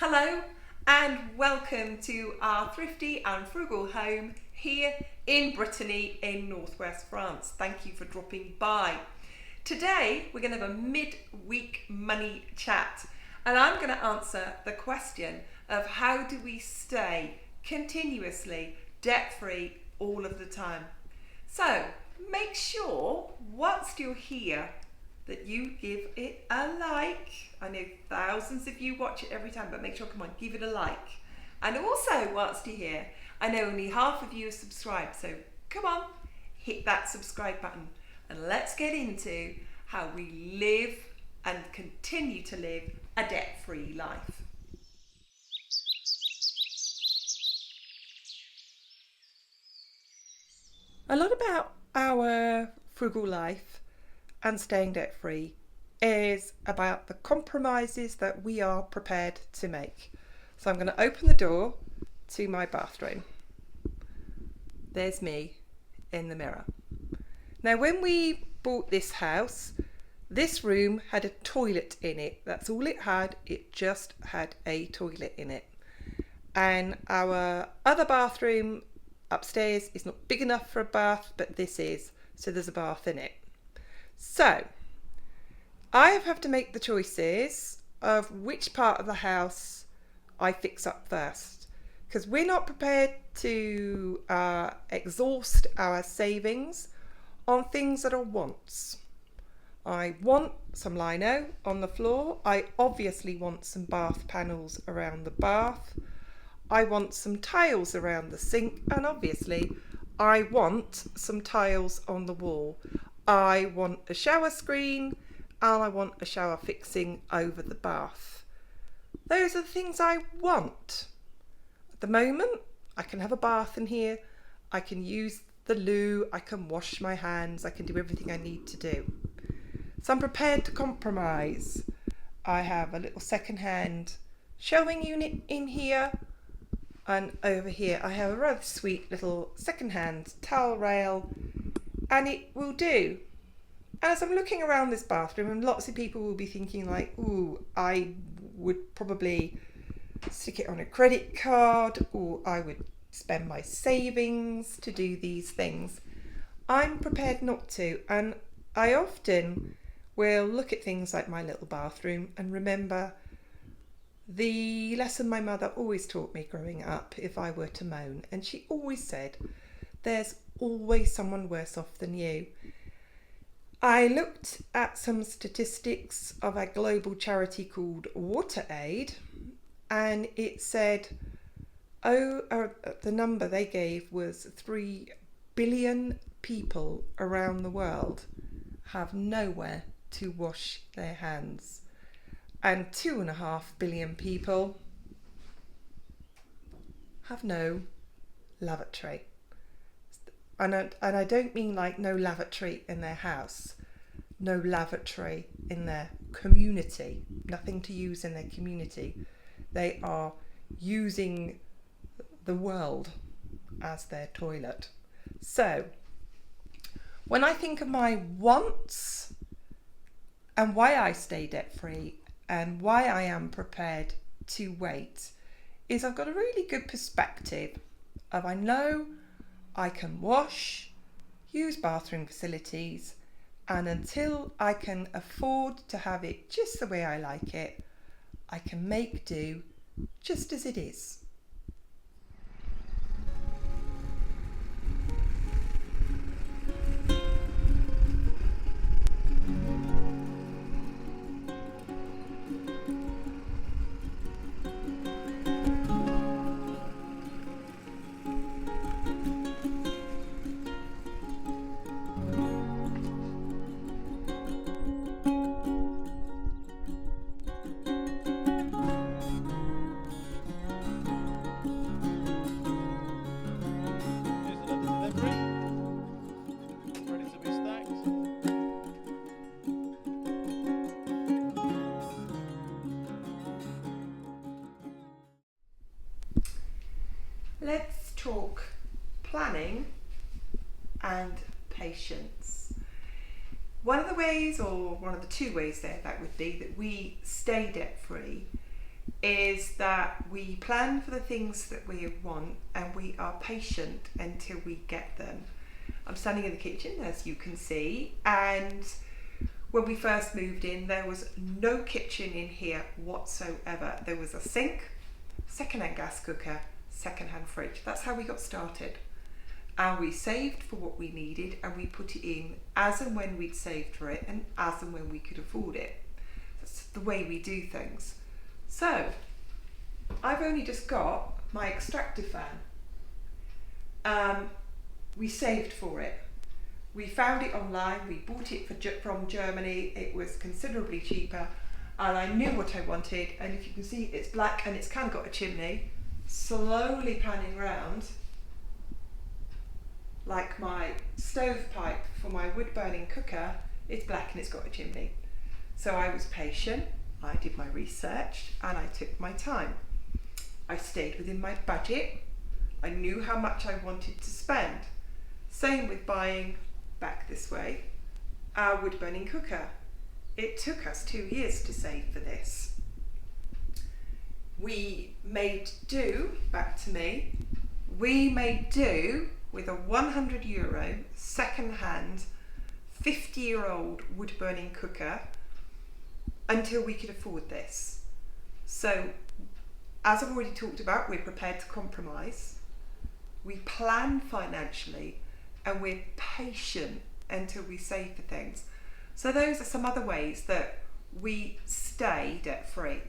Hello and welcome to our thrifty and frugal home here in Brittany in northwest France. Thank you for dropping by. Today we're going to have a mid-week money chat and I'm going to answer the question of how do we stay continuously debt-free all of the time. So make sure whilst you're here that you give it a like. I know thousands of you watch it every time, but make sure, come on, give it a like. And also, whilst you're here, I know only half of you are subscribed, so come on, hit that subscribe button and let's get into how we live and continue to live a debt-free life. A lot about our frugal life and staying debt free is about the compromises that we are prepared to make. So I'm going to open the door to my bathroom. There's me in the mirror. Now, when we bought this house, this room had a toilet in it. That's all it had. It just had a toilet in it. And our other bathroom upstairs is not big enough for a bath, but this is. So there's a bath in it. So I have to make the choices of which part of the house I fix up first, because we're not prepared to exhaust our savings on things that are wants. I want some lino on the floor. I obviously want some bath panels around the bath. I want some tiles around the sink, and obviously I want some tiles on the wall. I want a shower screen and I want a shower fixing over the bath. Those are the things I want. At the moment, I can have a bath in here. I can use the loo. I can wash my hands. I can do everything I need to do. So I'm prepared to compromise. I have a little second-hand showing unit in here. And over here, I have a rather sweet little second-hand towel rail. And it will do. As I'm looking around this bathroom, and lots of people will be thinking like, ooh, I would probably stick it on a credit card, or I would spend my savings to do these things. I'm prepared not to, and I often will look at things like my little bathroom and remember the lesson my mother always taught me growing up if I were to moan, and she always said, there's always someone worse off than you. I looked at some statistics of a global charity called WaterAid, and it said, the number they gave was 3 billion people around the world have nowhere to wash their hands, and 2.5 billion people have no lavatory. And I don't mean like no lavatory in their house, no lavatory in their community, nothing to use in their community. They are using the world as their toilet. So when I think of my wants and why I stay debt free and why I am prepared to wait, is I've got a really good perspective of I know I can wash, use bathroom facilities, and until I can afford to have it just the way I like it, I can make do just as it is. Let's talk planning and patience. One of the ways, or one of the two ways there, that would be that we stay debt free is that we plan for the things that we want and we are patient until we get them. I'm standing in the kitchen, as you can see, and when we first moved in, there was no kitchen in here whatsoever. There was a sink, second-hand gas cooker, second-hand fridge. That's how we got started. And we saved for what we needed, and we put it in as and when we'd saved for it and as and when we could afford it. That's the way we do things. So I've only just got my extractor fan. We saved for it. We found it online, we bought it from Germany. It was considerably cheaper, and I knew what I wanted. And if you can see, it's black and it's kind of got a chimney. Slowly panning round, like my stovepipe for my wood burning cooker, it's black and it's got a chimney. So I was patient, I did my research, and I took my time. I stayed within my budget. I knew how much I wanted to spend. Same with buying, back this way, our wood burning cooker. It took us 2 years to save for this. We made do, back to me, we made do with a €100 second-hand 50-year-old wood burning cooker until we could afford this. So, as I've already talked about, we're prepared to compromise. We plan financially, and we're patient until we save for things. So those are some other ways that we stay debt free.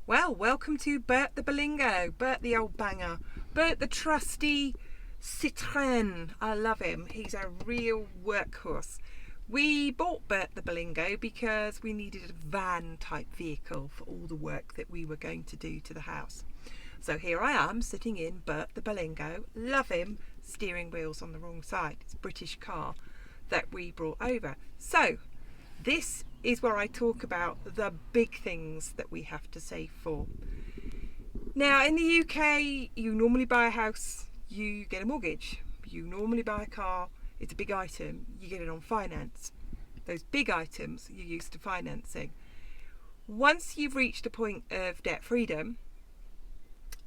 Well, welcome to Bert the Bolingo, Bert the old banger, Bert the trusty Citroën. I love him, he's a real workhorse. We bought Bert the Bolingo because we needed a van type vehicle for all the work that we were going to do to the house. So here I am sitting in Bert the Bolingo, love him, steering wheels on the wrong side. It's a British car that we brought over. So this is where I talk about the big things that we have to save for. Now in the UK, you normally buy a house, you get a mortgage. You normally buy a car, it's a big item, you get it on finance. Those big items you're used to financing. Once you've reached a point of debt freedom,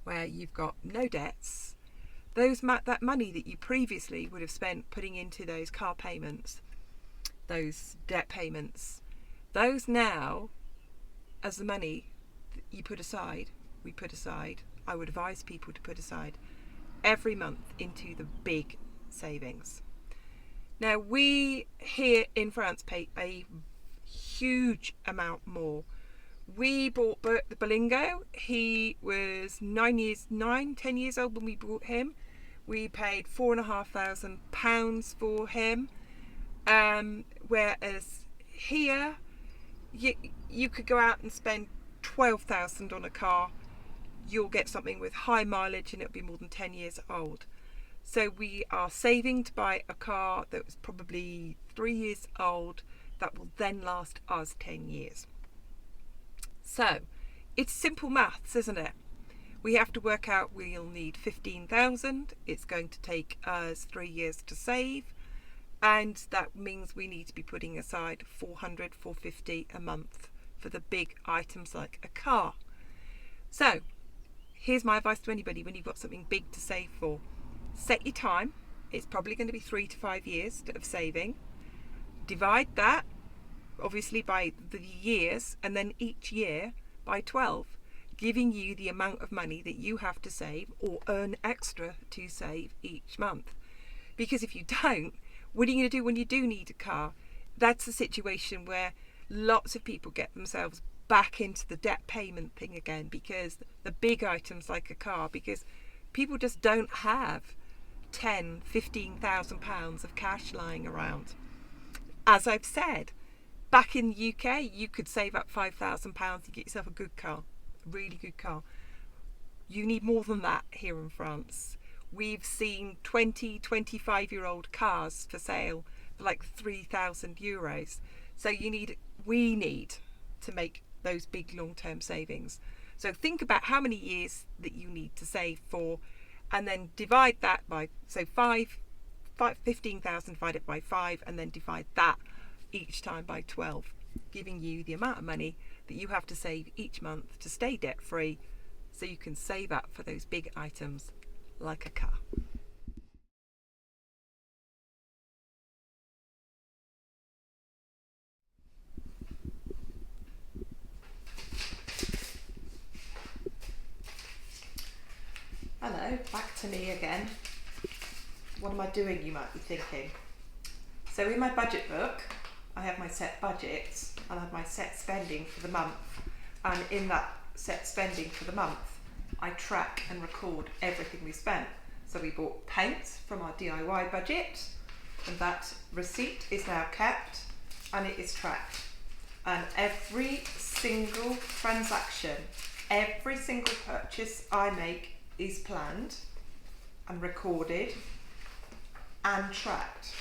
where you've got no debts, that money that you previously would have spent putting into those car payments, those debt payments, those now, as the money that you put aside, we put aside, I would advise people to put aside every month into the big savings. Now we here in France pay a huge amount more. We bought Bert the Bolingo. He was 10 years old when we bought him. We paid £4,500 for him. Whereas here, you could go out and spend £12,000 on a car. You'll get something with high mileage and it'll be more than 10 years old. So we are saving to buy a car that was probably 3 years old that will then last us 10 years. So it's simple maths, isn't it? We have to work out we'll need 15,000. It's going to take us 3 years to save. And that means we need to be putting aside 400, 450 a month for the big items like a car. So here's my advice to anybody when you've got something big to save for. Set your time. It's probably going to be 3 to 5 years of saving. Divide that obviously by the years, and then each year by 12, giving you the amount of money that you have to save or earn extra to save each month. Because if you don't, what are you going to do when you do need a car? That's a situation where lots of people get themselves back into the debt payment thing again, because the big items like a car, because people just don't have 10, 15,000 pounds of cash lying around. As I've said, back in the UK, you could save up 5,000 pounds to get yourself a good car, a really good car. You need more than that here in France. We've seen 20, 25-year-old cars for sale for like €3,000. So we need to make those big long-term savings. So think about how many years that you need to save for, and then divide that by, so 15,000 divided by 5, and then divide that each time by 12, giving you the amount of money that you have to save each month to stay debt free, so you can save up for those big items like a car. Hello, back to me again. What am I doing, you might be thinking? So in my budget book, I have my set budgets and I have my set spending for the month. And in that set spending for the month, I track and record everything we spent. So we bought paint from our DIY budget, and that receipt is now kept and it is tracked. And every single transaction, every single purchase I make is planned and recorded and tracked.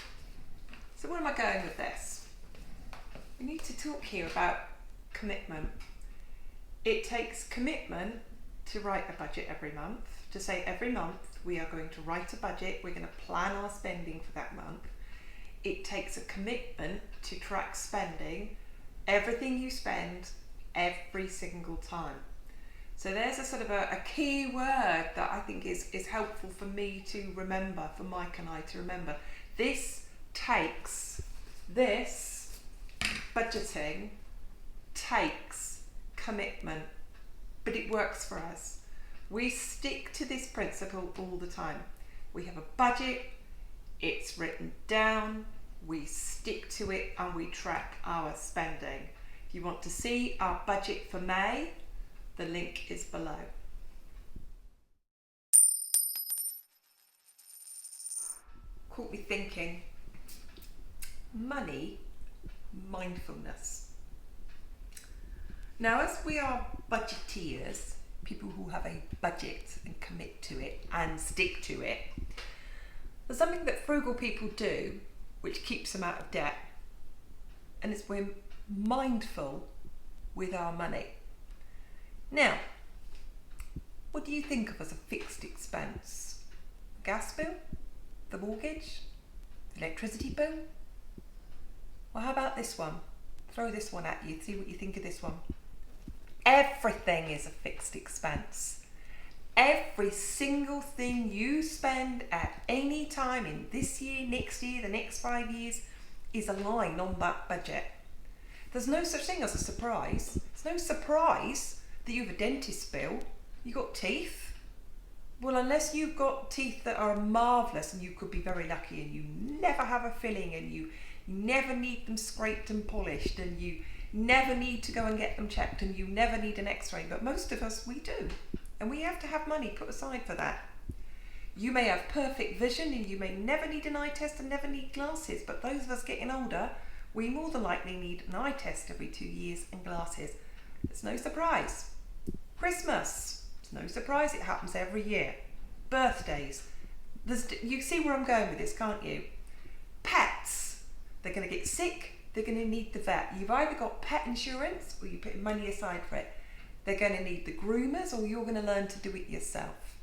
So where am I going with this? We need to talk here about commitment. It takes commitment to write a budget every month, to say every month we are going to write a budget, we're going to plan our spending for that month. It takes a commitment to track spending, everything you spend every single time. So there's a sort of a key word that I think is helpful for me to remember, for Mike and I to remember. This budgeting takes commitment, but it works for us. We stick to this principle all the time. We have a budget, it's written down, we stick to it and we track our spending. If you want to see our budget for May, the link is below. Caught me thinking, money, mindfulness. Now, as we are budgeteers, people who have a budget and commit to it and stick to it, there's something that frugal people do which keeps them out of debt, and it's we're mindful with our money. Now, what do you think of as a fixed expense? The gas bill? The mortgage? The electricity bill? Well, how about this one? Throw this one at you, see what you think of this one. Everything is a fixed expense. Every single thing you spend at any time in this year, next year, the next 5 years is a line on that budget. There's no such thing as a surprise. It's no surprise that you have a dentist bill. You got teeth. Well, unless you've got teeth that are marvellous and you could be very lucky and you never have a filling and you never need them scraped and polished and you never need to go and get them checked and you never need an x-ray, but most of us, we do. And we have to have money put aside for that. You may have perfect vision and you may never need an eye test and never need glasses, but those of us getting older, we more than likely need an eye test every 2 years and glasses. It's no surprise. Christmas, it's no surprise, it happens every year. Birthdays, you see where I'm going with this, can't you? Pets, they're going to get sick, they're going to need the vet. You've either got pet insurance or you're putting money aside for it. They're going to need the groomers or you're going to learn to do it yourself.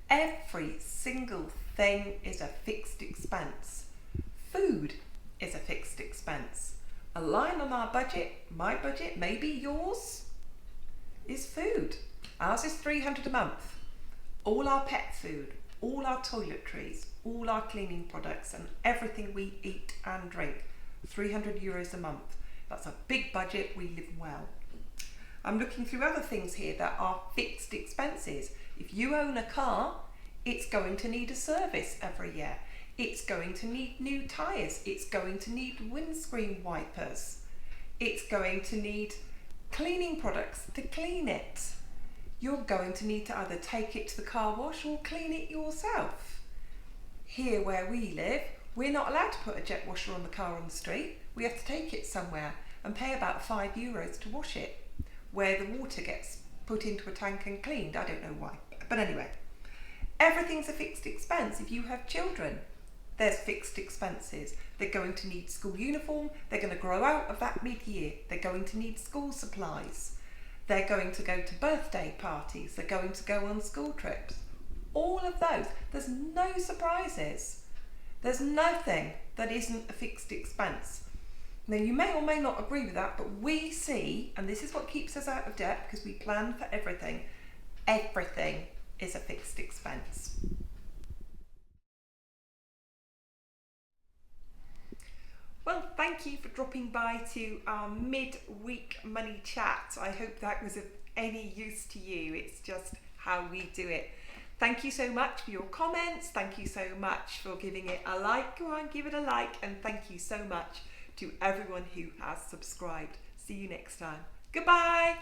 Every single thing is a fixed expense. Food is a fixed expense. A line on our budget, my budget, maybe yours, is food. Ours is $300 a month. All our pet food, all our toiletries, all our cleaning products and everything we eat and drink, €300 a month. That's a big budget, we live well. I'm looking through other things here that are fixed expenses. If you own a car, it's going to need a service every year. It's going to need new tyres. It's going to need windscreen wipers. It's going to need cleaning products to clean it. You're going to need to either take it to the car wash or clean it yourself. Here where we live, we're not allowed to put a jet washer on the car on the street. We have to take it somewhere and pay about €5 to wash it, where the water gets put into a tank and cleaned. I don't know why, but anyway. Everything's a fixed expense. If you have children, there's fixed expenses. They're going to need school uniform. They're going to grow out of that mid-year. They're going to need school supplies. They're going to go to birthday parties. They're going to go on school trips. all of those. There's no surprises. There's nothing that isn't a fixed expense. Now, you may or may not agree with that, but we see, and this is what keeps us out of debt because we plan for everything, everything is a fixed expense. Well, thank you for dropping by to our mid-week money chat. I hope that was of any use to you. It's just how we do it. Thank you so much for your comments. Thank you so much for giving it a like. Go on, give it a like. And thank you so much to everyone who has subscribed. See you next time. Goodbye.